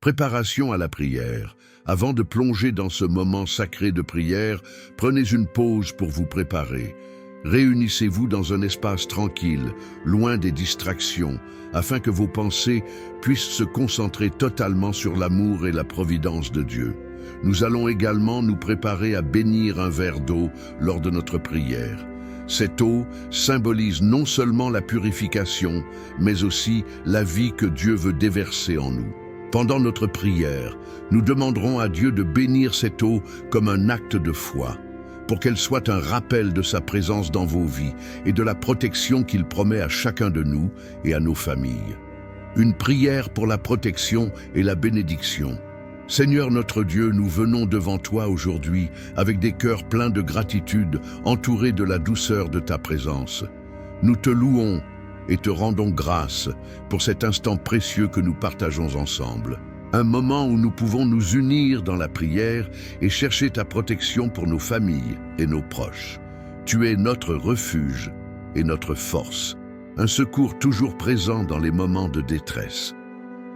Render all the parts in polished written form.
Préparation à la prière. Avant de plonger dans ce moment sacré de prière, prenez une pause pour vous préparer. Réunissez-vous dans un espace tranquille, loin des distractions, afin que vos pensées puissent se concentrer totalement sur l'amour et la providence de Dieu. Nous allons également nous préparer à bénir un verre d'eau lors de notre prière. Cette eau symbolise non seulement la purification, mais aussi la vie que Dieu veut déverser en nous. Pendant notre prière, nous demanderons à Dieu de bénir cette eau comme un acte de foi, pour qu'elle soit un rappel de sa présence dans vos vies et de la protection qu'il promet à chacun de nous et à nos familles. Une prière pour la protection et la bénédiction. Seigneur notre Dieu, nous venons devant toi aujourd'hui avec des cœurs pleins de gratitude, entourés de la douceur de ta présence. Nous te louons et te rendons grâce pour cet instant précieux que nous partageons ensemble. Un moment où nous pouvons nous unir dans la prière et chercher ta protection pour nos familles et nos proches. Tu es notre refuge et notre force, un secours toujours présent dans les moments de détresse.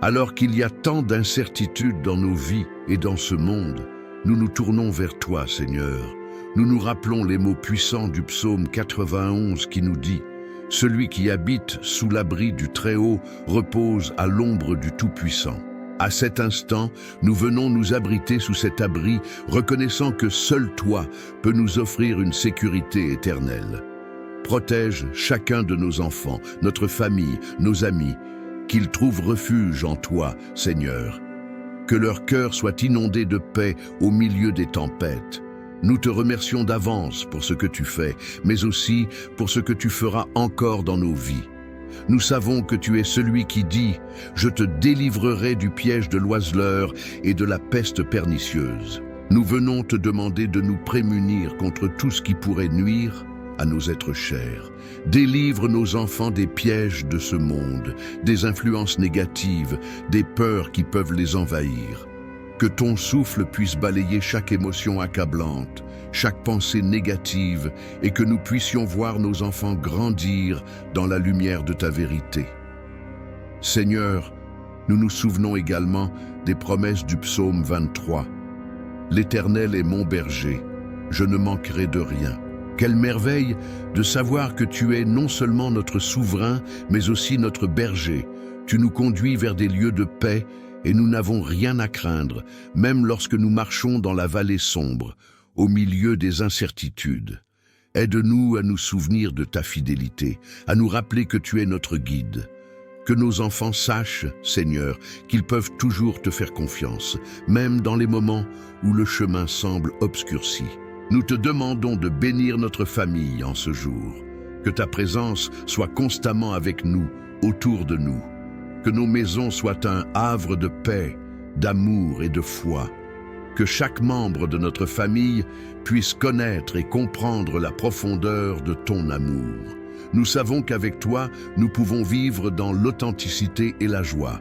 Alors qu'il y a tant d'incertitudes dans nos vies et dans ce monde, nous nous tournons vers toi, Seigneur. Nous nous rappelons les mots puissants du psaume 91 qui nous dit « Celui qui habite sous l'abri du Très-Haut repose à l'ombre du Tout-Puissant ». À cet instant, nous venons nous abriter sous cet abri, reconnaissant que seul toi peux nous offrir une sécurité éternelle. Protège chacun de nos enfants, notre famille, nos amis, qu'ils trouvent refuge en toi, Seigneur. Que leur cœur soit inondé de paix au milieu des tempêtes. Nous te remercions d'avance pour ce que tu fais, mais aussi pour ce que tu feras encore dans nos vies. Nous savons que tu es celui qui dit « Je te délivrerai du piège de l'oiseleur et de la peste pernicieuse ». Nous venons te demander de nous prémunir contre tout ce qui pourrait nuire à nos êtres chers. Délivre nos enfants des pièges de ce monde, des influences négatives, des peurs qui peuvent les envahir. Que ton souffle puisse balayer chaque émotion accablante, chaque pensée négative, et que nous puissions voir nos enfants grandir dans la lumière de ta vérité. Seigneur, nous nous souvenons également des promesses du psaume 23. L'Éternel est mon berger, je ne manquerai de rien. Quelle merveille de savoir que tu es non seulement notre souverain, mais aussi notre berger. Tu nous conduis vers des lieux de paix et nous n'avons rien à craindre, même lorsque nous marchons dans la vallée sombre, au milieu des incertitudes. Aide-nous à nous souvenir de ta fidélité, à nous rappeler que tu es notre guide. Que nos enfants sachent, Seigneur, qu'ils peuvent toujours te faire confiance, même dans les moments où le chemin semble obscurci. Nous te demandons de bénir notre famille en ce jour. Que ta présence soit constamment avec nous, autour de nous. Que nos maisons soient un havre de paix, d'amour et de foi. Que chaque membre de notre famille puisse connaître et comprendre la profondeur de ton amour. Nous savons qu'avec toi, nous pouvons vivre dans l'authenticité et la joie.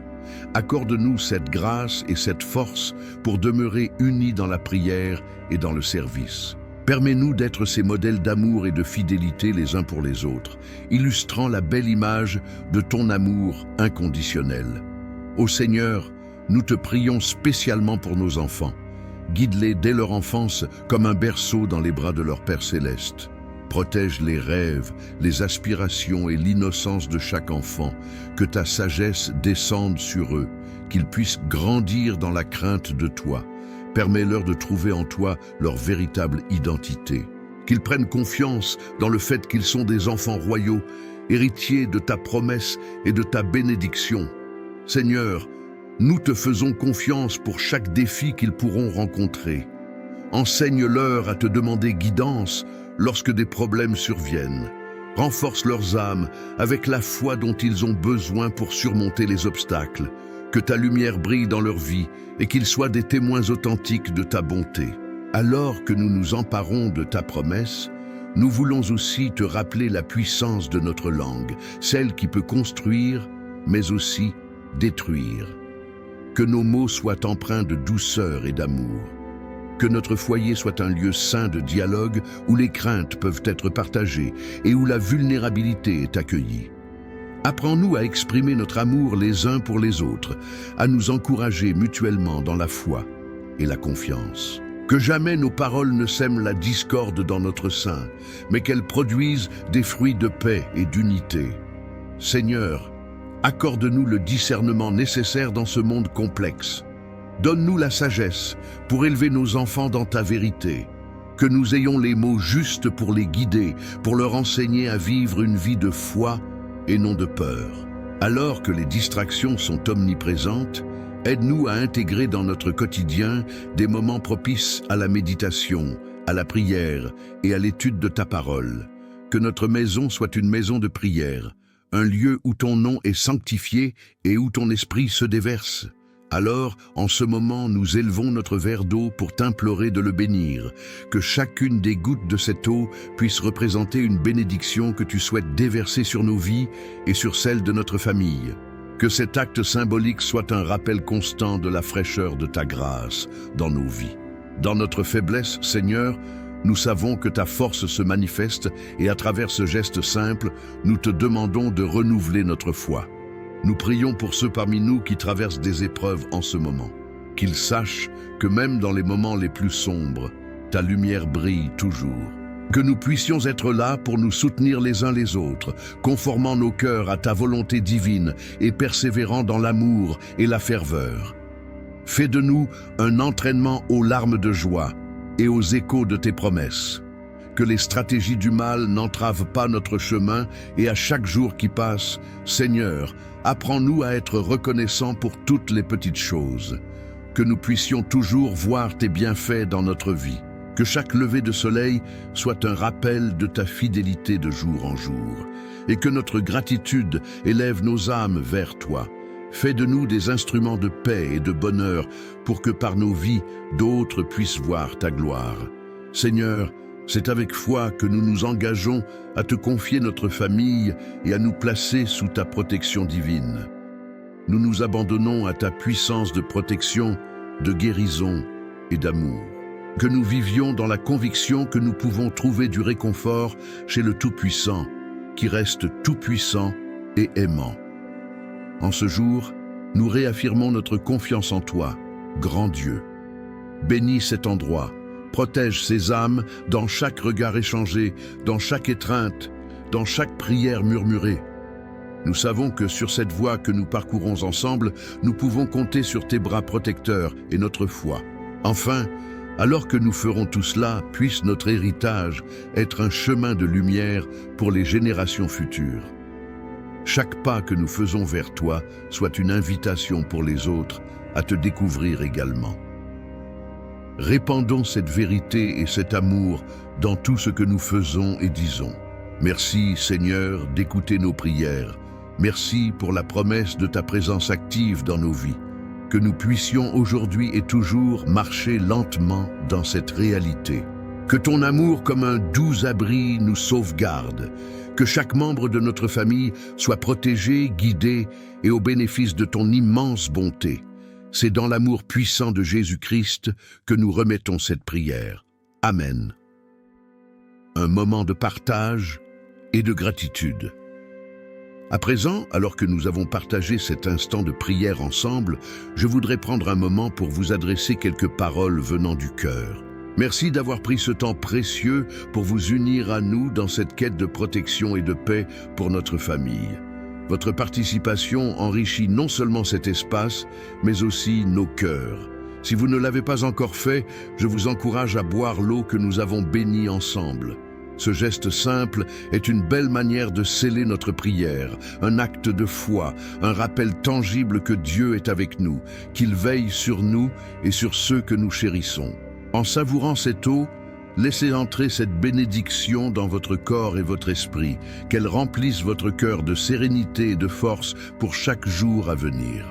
Accorde-nous cette grâce et cette force pour demeurer unis dans la prière et dans le service. Permets-nous d'être ces modèles d'amour et de fidélité les uns pour les autres, illustrant la belle image de ton amour inconditionnel. Ô Seigneur, nous te prions spécialement pour nos enfants. Guide-les dès leur enfance comme un berceau dans les bras de leur Père céleste. Protège les rêves, les aspirations et l'innocence de chaque enfant. Que ta sagesse descende sur eux, qu'ils puissent grandir dans la crainte de toi. Permets-leur de trouver en toi leur véritable identité. Qu'ils prennent confiance dans le fait qu'ils sont des enfants royaux, héritiers de ta promesse et de ta bénédiction. Seigneur, nous te faisons confiance pour chaque défi qu'ils pourront rencontrer. Enseigne-leur à te demander guidance lorsque des problèmes surviennent. Renforce leurs âmes avec la foi dont ils ont besoin pour surmonter les obstacles. Que ta lumière brille dans leur vie et qu'ils soient des témoins authentiques de ta bonté. Alors que nous nous emparons de ta promesse, nous voulons aussi te rappeler la puissance de notre langue, celle qui peut construire, mais aussi détruire. Que nos mots soient empreints de douceur et d'amour. Que notre foyer soit un lieu sain de dialogue où les craintes peuvent être partagées et où la vulnérabilité est accueillie. Apprends-nous à exprimer notre amour les uns pour les autres, à nous encourager mutuellement dans la foi et la confiance. Que jamais nos paroles ne sèment la discorde dans notre sein, mais qu'elles produisent des fruits de paix et d'unité. Seigneur, accorde-nous le discernement nécessaire dans ce monde complexe. Donne-nous la sagesse pour élever nos enfants dans ta vérité. Que nous ayons les mots justes pour les guider, pour leur enseigner à vivre une vie de foi et non de peur. Alors que les distractions sont omniprésentes, aide-nous à intégrer dans notre quotidien des moments propices à la méditation, à la prière et à l'étude de ta parole. Que notre maison soit une maison de prière, un lieu où ton nom est sanctifié et où ton esprit se déverse. Alors, en ce moment, nous élevons notre verre d'eau pour t'implorer de le bénir, que chacune des gouttes de cette eau puisse représenter une bénédiction que tu souhaites déverser sur nos vies et sur celles de notre famille. Que cet acte symbolique soit un rappel constant de la fraîcheur de ta grâce dans nos vies. Dans notre faiblesse, Seigneur, nous savons que ta force se manifeste et à travers ce geste simple, nous te demandons de renouveler notre foi. Nous prions pour ceux parmi nous qui traversent des épreuves en ce moment. Qu'ils sachent que même dans les moments les plus sombres, ta lumière brille toujours. Que nous puissions être là pour nous soutenir les uns les autres, conformant nos cœurs à ta volonté divine et persévérant dans l'amour et la ferveur. Fais de nous un entraînement aux larmes de joie et aux échos de tes promesses. Que les stratégies du mal n'entravent pas notre chemin et à chaque jour qui passe, Seigneur, apprends-nous à être reconnaissants pour toutes les petites choses. Que nous puissions toujours voir tes bienfaits dans notre vie. Que chaque lever de soleil soit un rappel de ta fidélité de jour en jour. Et que notre gratitude élève nos âmes vers toi. Fais de nous des instruments de paix et de bonheur pour que par nos vies, d'autres puissent voir ta gloire. Seigneur, c'est avec foi que nous nous engageons à te confier notre famille et à nous placer sous ta protection divine. Nous nous abandonnons à ta puissance de protection, de guérison et d'amour. Que nous vivions dans la conviction que nous pouvons trouver du réconfort chez le Tout-Puissant, qui reste tout-puissant et aimant. En ce jour, nous réaffirmons notre confiance en toi, grand Dieu. Bénis cet endroit. Protège ces âmes dans chaque regard échangé, dans chaque étreinte, dans chaque prière murmurée. Nous savons que sur cette voie que nous parcourons ensemble, nous pouvons compter sur tes bras protecteurs et notre foi. Enfin, alors que nous ferons tout cela, puisse notre héritage être un chemin de lumière pour les générations futures. Chaque pas que nous faisons vers toi soit une invitation pour les autres à te découvrir également. Répandons cette vérité et cet amour dans tout ce que nous faisons et disons. Merci, Seigneur, d'écouter nos prières. Merci pour la promesse de ta présence active dans nos vies. Que nous puissions aujourd'hui et toujours marcher lentement dans cette réalité. Que ton amour comme un doux abri nous sauvegarde. Que chaque membre de notre famille soit protégé, guidé et au bénéfice de ton immense bonté. C'est dans l'amour puissant de Jésus-Christ que nous remettons cette prière. Amen. Un moment de partage et de gratitude. À présent, alors que nous avons partagé cet instant de prière ensemble, je voudrais prendre un moment pour vous adresser quelques paroles venant du cœur. Merci d'avoir pris ce temps précieux pour vous unir à nous dans cette quête de protection et de paix pour notre famille. Votre participation enrichit non seulement cet espace, mais aussi nos cœurs. Si vous ne l'avez pas encore fait, je vous encourage à boire l'eau que nous avons bénie ensemble. Ce geste simple est une belle manière de sceller notre prière, un acte de foi, un rappel tangible que Dieu est avec nous, qu'il veille sur nous et sur ceux que nous chérissons. En savourant cette eau, laissez entrer cette bénédiction dans votre corps et votre esprit, qu'elle remplisse votre cœur de sérénité et de force pour chaque jour à venir.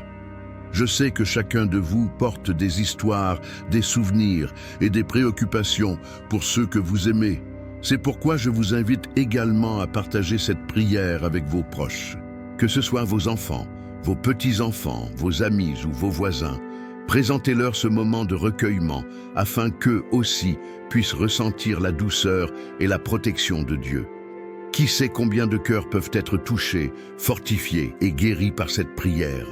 Je sais que chacun de vous porte des histoires, des souvenirs et des préoccupations pour ceux que vous aimez. C'est pourquoi je vous invite également à partager cette prière avec vos proches. Que ce soit vos enfants, vos petits-enfants, vos amis ou vos voisins, présentez-leur ce moment de recueillement afin qu'eux aussi puissent ressentir la douceur et la protection de Dieu. Qui sait combien de cœurs peuvent être touchés, fortifiés et guéris par cette prière?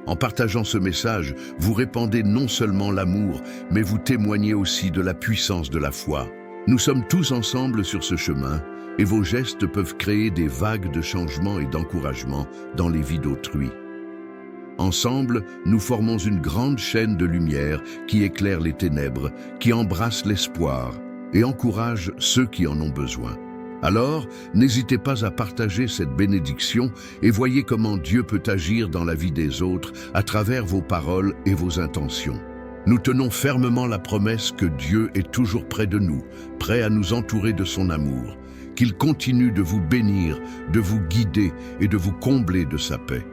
En partageant ce message, vous répandez non seulement l'amour, mais vous témoignez aussi de la puissance de la foi. Nous sommes tous ensemble sur ce chemin, et vos gestes peuvent créer des vagues de changement et d'encouragement dans les vies d'autrui. Ensemble, nous formons une grande chaîne de lumière qui éclaire les ténèbres, qui embrasse l'espoir et encourage ceux qui en ont besoin. Alors, n'hésitez pas à partager cette bénédiction et voyez comment Dieu peut agir dans la vie des autres à travers vos paroles et vos intentions. Nous tenons fermement la promesse que Dieu est toujours près de nous, prêt à nous entourer de son amour, qu'il continue de vous bénir, de vous guider et de vous combler de sa paix.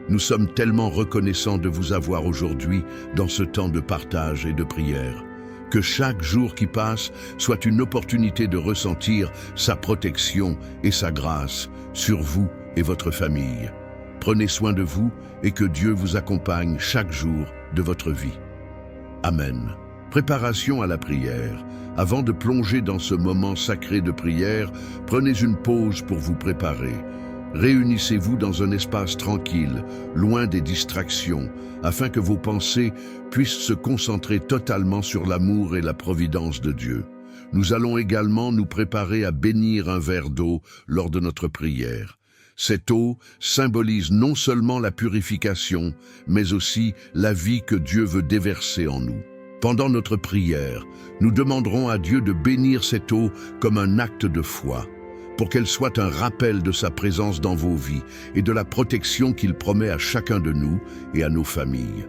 Nous sommes tellement reconnaissants de vous avoir aujourd'hui dans ce temps de partage et de prière. Que chaque jour qui passe soit une opportunité de ressentir sa protection et sa grâce sur vous et votre famille. Prenez soin de vous et que Dieu vous accompagne chaque jour de votre vie. Amen. Préparation à la prière. Avant de plonger dans ce moment sacré de prière, prenez une pause pour vous préparer. Réunissez-vous dans un espace tranquille, loin des distractions, afin que vos pensées puissent se concentrer totalement sur l'amour et la providence de Dieu. Nous allons également nous préparer à bénir un verre d'eau lors de notre prière. Cette eau symbolise non seulement la purification, mais aussi la vie que Dieu veut déverser en nous. Pendant notre prière, nous demanderons à Dieu de bénir cette eau comme un acte de foi, pour qu'elle soit un rappel de sa présence dans vos vies et de la protection qu'il promet à chacun de nous et à nos familles.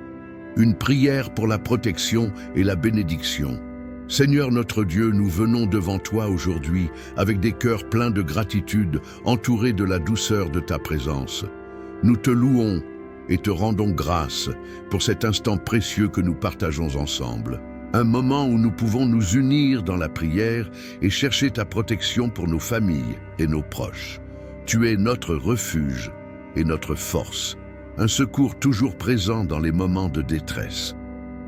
Une prière pour la protection et la bénédiction. Seigneur notre Dieu, nous venons devant toi aujourd'hui avec des cœurs pleins de gratitude, entourés de la douceur de ta présence. Nous te louons et te rendons grâce pour cet instant précieux que nous partageons ensemble. Un moment où nous pouvons nous unir dans la prière et chercher ta protection pour nos familles et nos proches. Tu es notre refuge et notre force, un secours toujours présent dans les moments de détresse.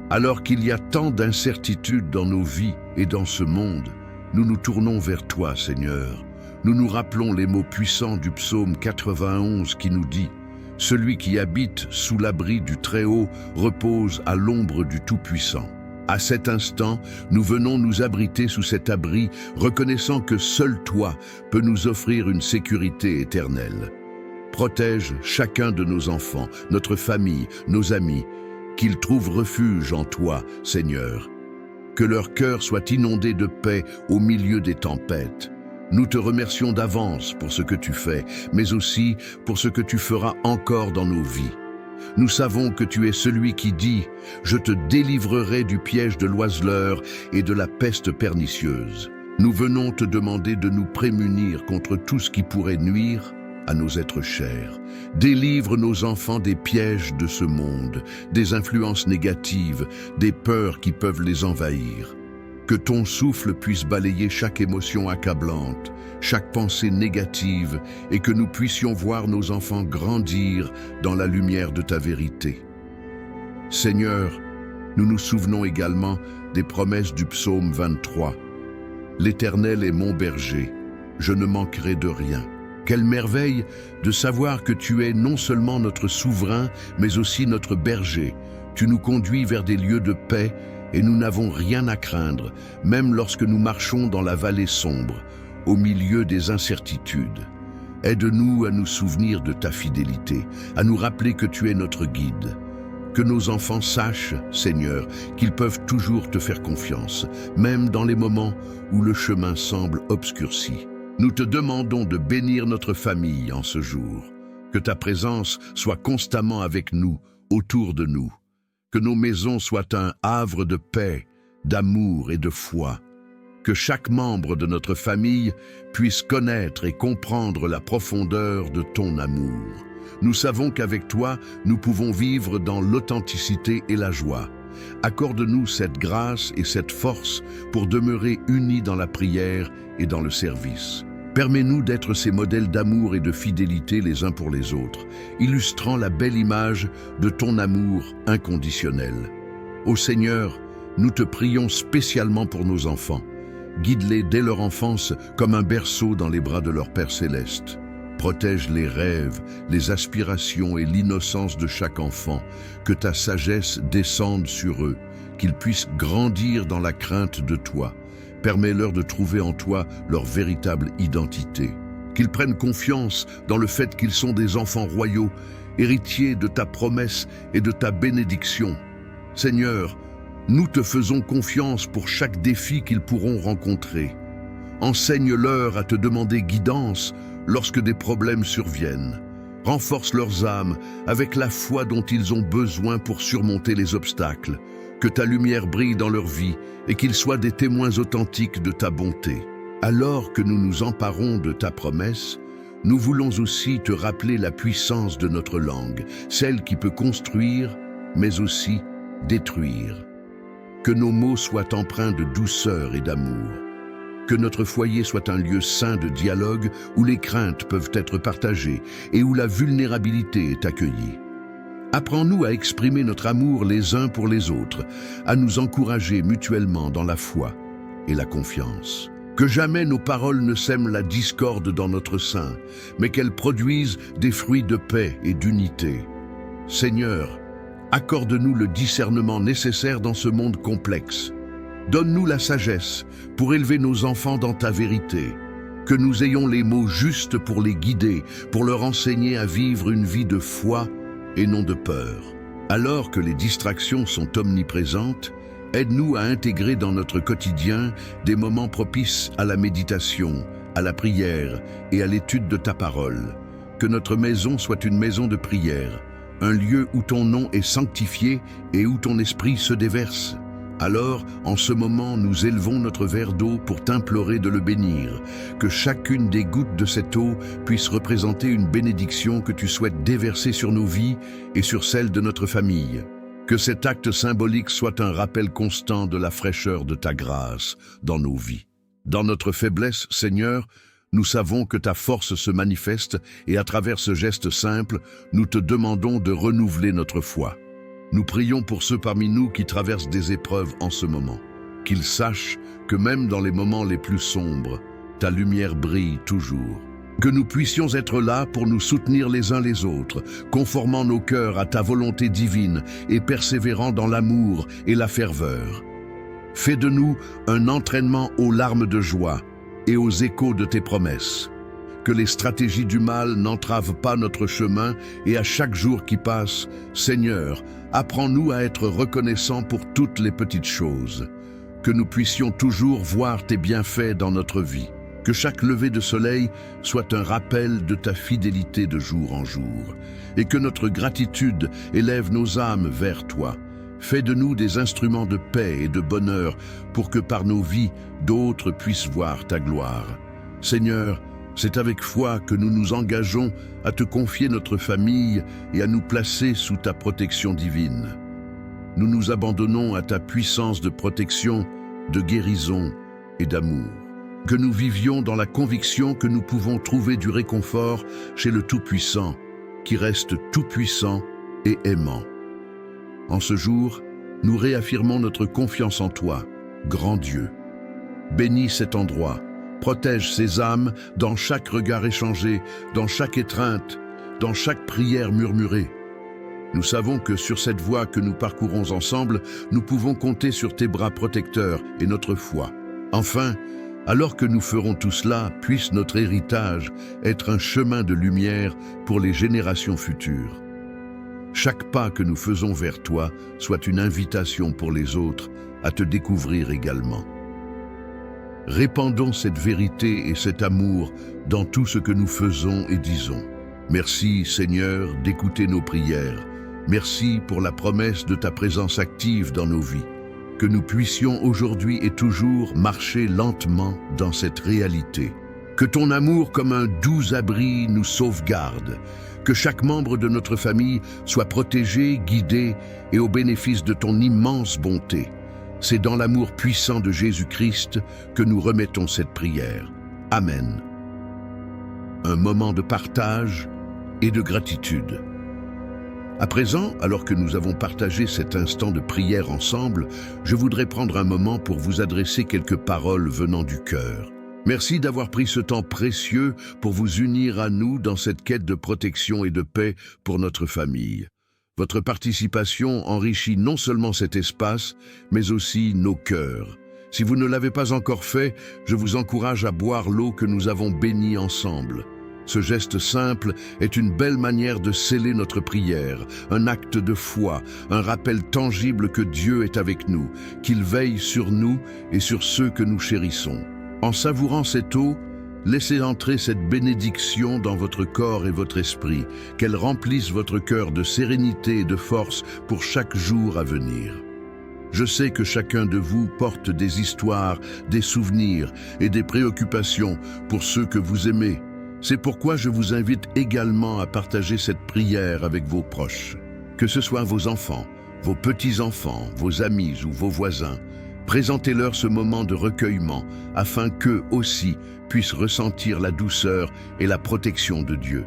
Alors qu'il y a tant d'incertitudes dans nos vies et dans ce monde, nous nous tournons vers toi, Seigneur. Nous nous rappelons les mots puissants du psaume 91 qui nous dit « Celui qui habite sous l'abri du Très-Haut repose à l'ombre du Tout-Puissant ». À cet instant, nous venons nous abriter sous cet abri, reconnaissant que seul toi peux nous offrir une sécurité éternelle. Protège chacun de nos enfants, notre famille, nos amis, qu'ils trouvent refuge en toi, Seigneur. Que leur cœur soit inondé de paix au milieu des tempêtes. Nous te remercions d'avance pour ce que tu fais, mais aussi pour ce que tu feras encore dans nos vies. Nous savons que tu es celui qui dit « Je te délivrerai du piège de l'oiseleur et de la peste pernicieuse ». Nous venons te demander de nous prémunir contre tout ce qui pourrait nuire à nos êtres chers. Délivre nos enfants des pièges de ce monde, des influences négatives, des peurs qui peuvent les envahir. Que ton souffle puisse balayer chaque émotion accablante, chaque pensée négative, et que nous puissions voir nos enfants grandir dans la lumière de ta vérité. Seigneur, nous nous souvenons également des promesses du psaume 23. L'Éternel est mon berger, je ne manquerai de rien. Quelle merveille de savoir que tu es non seulement notre souverain, mais aussi notre berger. Tu nous conduis vers des lieux de paix et nous n'avons rien à craindre, même lorsque nous marchons dans la vallée sombre, au milieu des incertitudes. Aide-nous à nous souvenir de ta fidélité, à nous rappeler que tu es notre guide. Que nos enfants sachent, Seigneur, qu'ils peuvent toujours te faire confiance, même dans les moments où le chemin semble obscurci. Nous te demandons de bénir notre famille en ce jour. Que ta présence soit constamment avec nous, autour de nous. Que nos maisons soient un havre de paix, d'amour et de foi. Que chaque membre de notre famille puisse connaître et comprendre la profondeur de ton amour. Nous savons qu'avec toi, nous pouvons vivre dans l'authenticité et la joie. Accorde-nous cette grâce et cette force pour demeurer unis dans la prière et dans le service. Permets-nous d'être ces modèles d'amour et de fidélité les uns pour les autres, illustrant la belle image de ton amour inconditionnel. Ô Seigneur, nous te prions spécialement pour nos enfants. Guide-les dès leur enfance comme un berceau dans les bras de leur Père céleste. Protège les rêves, les aspirations et l'innocence de chaque enfant, que ta sagesse descende sur eux, qu'ils puissent grandir dans la crainte de toi. Permets-leur de trouver en toi leur véritable identité. Qu'ils prennent confiance dans le fait qu'ils sont des enfants royaux, héritiers de ta promesse et de ta bénédiction. Seigneur, nous te faisons confiance pour chaque défi qu'ils pourront rencontrer. Enseigne-leur à te demander guidance lorsque des problèmes surviennent. Renforce leurs âmes avec la foi dont ils ont besoin pour surmonter les obstacles. Que ta lumière brille dans leur vie et qu'ils soient des témoins authentiques de ta bonté. Alors que nous nous emparons de ta promesse, nous voulons aussi te rappeler la puissance de notre langue, celle qui peut construire, mais aussi détruire. Que nos mots soient empreints de douceur et d'amour. Que notre foyer soit un lieu sain de dialogue où les craintes peuvent être partagées et où la vulnérabilité est accueillie. Apprends-nous à exprimer notre amour les uns pour les autres, à nous encourager mutuellement dans la foi et la confiance. Que jamais nos paroles ne sèment la discorde dans notre sein, mais qu'elles produisent des fruits de paix et d'unité. Seigneur, accorde-nous le discernement nécessaire dans ce monde complexe. Donne-nous la sagesse pour élever nos enfants dans ta vérité. Que nous ayons les mots justes pour les guider, pour leur enseigner à vivre une vie de foi et non de peur. Alors que les distractions sont omniprésentes, aide-nous à intégrer dans notre quotidien des moments propices à la méditation, à la prière et à l'étude de ta parole. Que notre maison soit une maison de prière, un lieu où ton nom est sanctifié et où ton esprit se déverse. Alors, en ce moment, nous élevons notre verre d'eau pour t'implorer de le bénir, que chacune des gouttes de cette eau puisse représenter une bénédiction que tu souhaites déverser sur nos vies et sur celles de notre famille. Que cet acte symbolique soit un rappel constant de la fraîcheur de ta grâce dans nos vies. Dans notre faiblesse, Seigneur, nous savons que ta force se manifeste et à travers ce geste simple, nous te demandons de renouveler notre foi. Nous prions pour ceux parmi nous qui traversent des épreuves en ce moment, qu'ils sachent que même dans les moments les plus sombres, ta lumière brille toujours. Que nous puissions être là pour nous soutenir les uns les autres, conformant nos cœurs à ta volonté divine et persévérant dans l'amour et la ferveur. Fais de nous un entraînement aux larmes de joie et aux échos de tes promesses. Que les stratégies du mal n'entravent pas notre chemin et à chaque jour qui passe, Seigneur, apprends-nous à être reconnaissants pour toutes les petites choses. Que nous puissions toujours voir tes bienfaits dans notre vie. Que chaque lever de soleil soit un rappel de ta fidélité de jour en jour. Et que notre gratitude élève nos âmes vers toi. Fais de nous des instruments de paix et de bonheur pour que par nos vies, d'autres puissent voir ta gloire. Seigneur, c'est avec foi que nous nous engageons à te confier notre famille et à nous placer sous ta protection divine. Nous nous abandonnons à ta puissance de protection, de guérison et d'amour. Que nous vivions dans la conviction que nous pouvons trouver du réconfort chez le Tout-Puissant, qui reste tout-puissant et aimant. En ce jour, nous réaffirmons notre confiance en toi, grand Dieu. Bénis cet endroit, protège ces âmes dans chaque regard échangé, dans chaque étreinte, dans chaque prière murmurée. Nous savons que sur cette voie que nous parcourons ensemble, nous pouvons compter sur tes bras protecteurs et notre foi. Enfin, alors que nous ferons tout cela, puisse notre héritage être un chemin de lumière pour les générations futures. Chaque pas que nous faisons vers toi soit une invitation pour les autres à te découvrir également. Répandons cette vérité et cet amour dans tout ce que nous faisons et disons. Merci, Seigneur, d'écouter nos prières. Merci pour la promesse de ta présence active dans nos vies. Que nous puissions aujourd'hui et toujours marcher lentement dans cette réalité. Que ton amour comme un doux abri nous sauvegarde. Que chaque membre de notre famille soit protégé, guidé et au bénéfice de ton immense bonté. C'est dans l'amour puissant de Jésus-Christ que nous remettons cette prière. Amen. Un moment de partage et de gratitude. À présent, alors que nous avons partagé cet instant de prière ensemble, je voudrais prendre un moment pour vous adresser quelques paroles venant du cœur. Merci d'avoir pris ce temps précieux pour vous unir à nous dans cette quête de protection et de paix pour notre famille. Votre participation enrichit non seulement cet espace, mais aussi nos cœurs. Si vous ne l'avez pas encore fait, je vous encourage à boire l'eau que nous avons bénie ensemble. Ce geste simple est une belle manière de sceller notre prière, un acte de foi, un rappel tangible que Dieu est avec nous, qu'il veille sur nous et sur ceux que nous chérissons. En savourant cette eau, laissez entrer cette bénédiction dans votre corps et votre esprit, qu'elle remplisse votre cœur de sérénité et de force pour chaque jour à venir. Je sais que chacun de vous porte des histoires, des souvenirs et des préoccupations pour ceux que vous aimez. C'est pourquoi je vous invite également à partager cette prière avec vos proches. Que ce soit vos enfants, vos petits-enfants, vos amis ou vos voisins, présentez-leur ce moment de recueillement afin qu'eux aussi puissent ressentir la douceur et la protection de Dieu.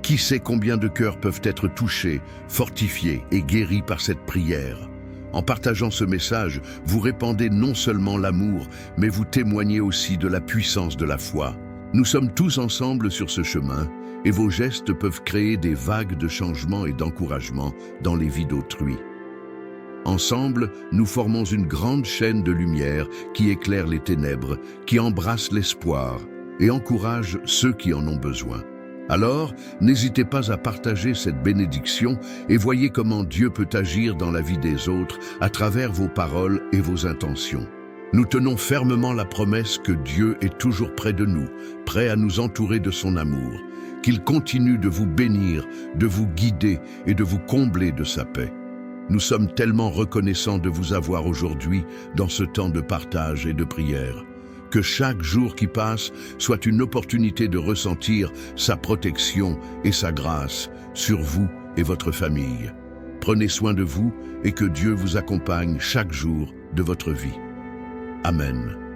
Qui sait combien de cœurs peuvent être touchés, fortifiés et guéris par cette prière? En partageant ce message, vous répandez non seulement l'amour, mais vous témoignez aussi de la puissance de la foi. Nous sommes tous ensemble sur ce chemin et vos gestes peuvent créer des vagues de changement et d'encouragement dans les vies d'autrui. Ensemble, nous formons une grande chaîne de lumière qui éclaire les ténèbres, qui embrasse l'espoir et encourage ceux qui en ont besoin. Alors, n'hésitez pas à partager cette bénédiction et voyez comment Dieu peut agir dans la vie des autres à travers vos paroles et vos intentions. Nous tenons fermement la promesse que Dieu est toujours près de nous, prêt à nous entourer de son amour, qu'il continue de vous bénir, de vous guider et de vous combler de sa paix. Nous sommes tellement reconnaissants de vous avoir aujourd'hui dans ce temps de partage et de prière. Que chaque jour qui passe soit une opportunité de ressentir sa protection et sa grâce sur vous et votre famille. Prenez soin de vous et que Dieu vous accompagne chaque jour de votre vie. Amen.